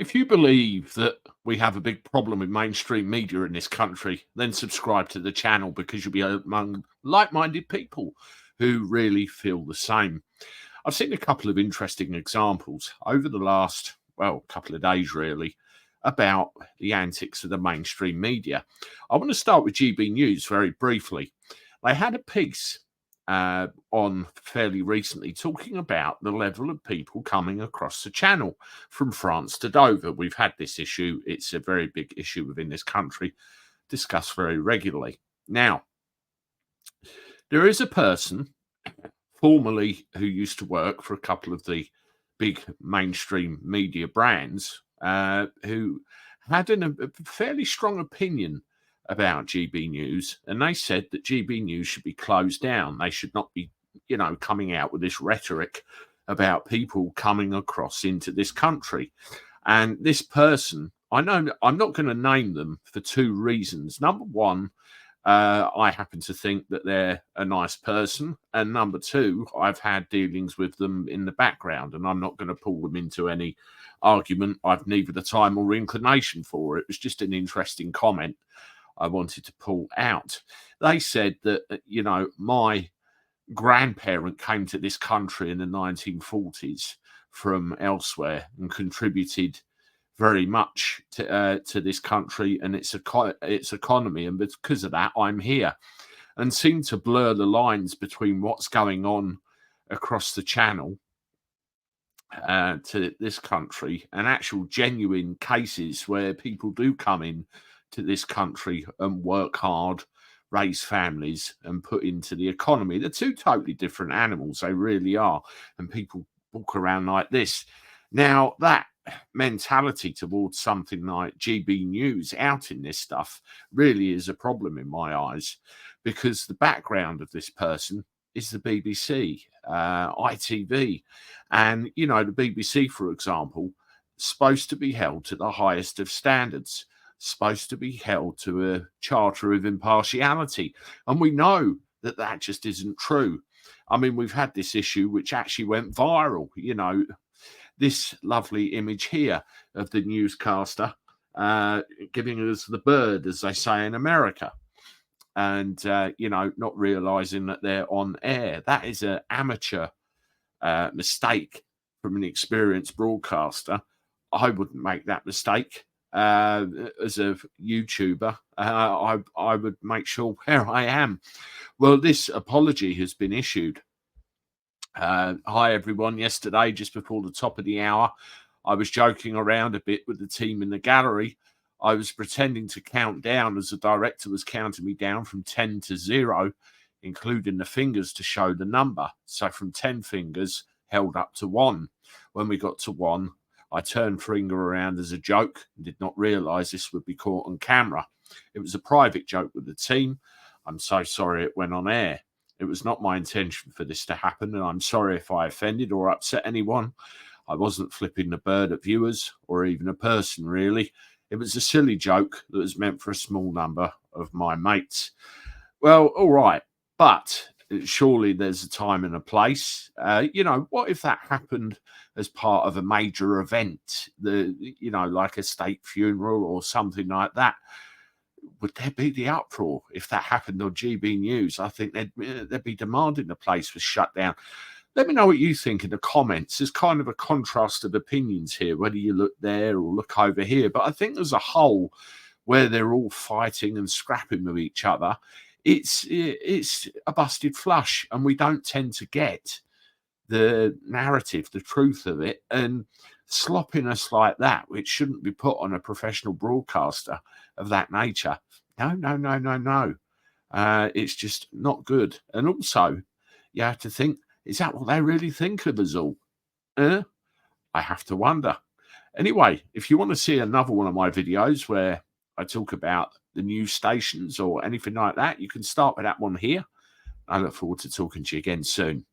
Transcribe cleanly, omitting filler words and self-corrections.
If you believe that we have a big problem with mainstream media in this country, then subscribe to the channel because you'll be among like minded people who really feel the same. I've seen a couple of interesting examples over the last, well, couple of days really, about the antics of the mainstream media. I want to start with GB News very briefly. They had a piece on fairly recently talking about the level of people coming across the channel from France to Dover. We've had this issue. It's a very big issue within this country, discussed very regularly. Now, there is a person formerly who used to work for a couple of the big mainstream media brands who had a fairly strong opinion about GB News, and they said that GB News should be closed down. They should not be, coming out with this rhetoric about people coming across into this country. And this person, I know I'm not going to name them for two reasons. Number one, I happen to think that they're a nice person. And number two, I've had dealings with them in the background, and I'm not going to pull them into any argument. I've neither the time or inclination for it. It was just an interesting comment I wanted to pull out. They said that, my grandparent came to this country in the 1940s from elsewhere and contributed very much to this country and its economy. And because of that, I'm here, and seem to blur the lines between what's going on across the channel to this country and actual genuine cases where people do come in to this country and work hard, raise families and put into the economy. They're two totally different animals. They really are. And people walk around like this. Now, that mentality towards something like GB News out in this stuff really is a problem in my eyes, because the background of this person is the BBC, ITV. And, the BBC, for example, supposed to be held to the highest of standards, supposed to be held to a charter of impartiality. And we know that that just isn't true. I mean, we've had this issue which actually went viral, this lovely image here of the newscaster giving us the bird, as they say in America, and, not realizing that they're on air. That is an amateur mistake from an experienced broadcaster. I wouldn't make that mistake. As a YouTuber, I would make sure where I am. Well, this apology has been issued. Hi, everyone. Yesterday, just before the top of the hour, I was joking around a bit with the team in the gallery. I was pretending to count down as the director was counting me down from 10 to 0, including the fingers to show the number. So from 10 fingers held up to 1. When we got to 1, I turned finger around as a joke and did not realise this would be caught on camera. It was a private joke with the team. I'm so sorry it went on air. It was not my intention for this to happen, and I'm sorry if I offended or upset anyone. I wasn't flipping the bird at viewers or even a person, really. It was a silly joke that was meant for a small number of my mates. Well, all right, but surely there's a time and a place. What if that happened as part of a major event, like a state funeral or something like that? Would there be the uproar if that happened on GB News? I think they'd be demanding the place was shut down. Let me know what you think in the comments. There's kind of a contrast of opinions here, whether you look there or look over here. But I think as a whole, where they're all fighting and scrapping with each other, it's a busted flush, and we don't tend to get the narrative, the truth of it, and sloppiness like that, which shouldn't be put on a professional broadcaster of that nature. No. It's just not good. And also, you have to think, is that what they really think of us all? I have to wonder. Anyway, if you want to see another one of my videos where I talk about the news stations or anything like that, you can start with that one here. I look forward to talking to you again soon.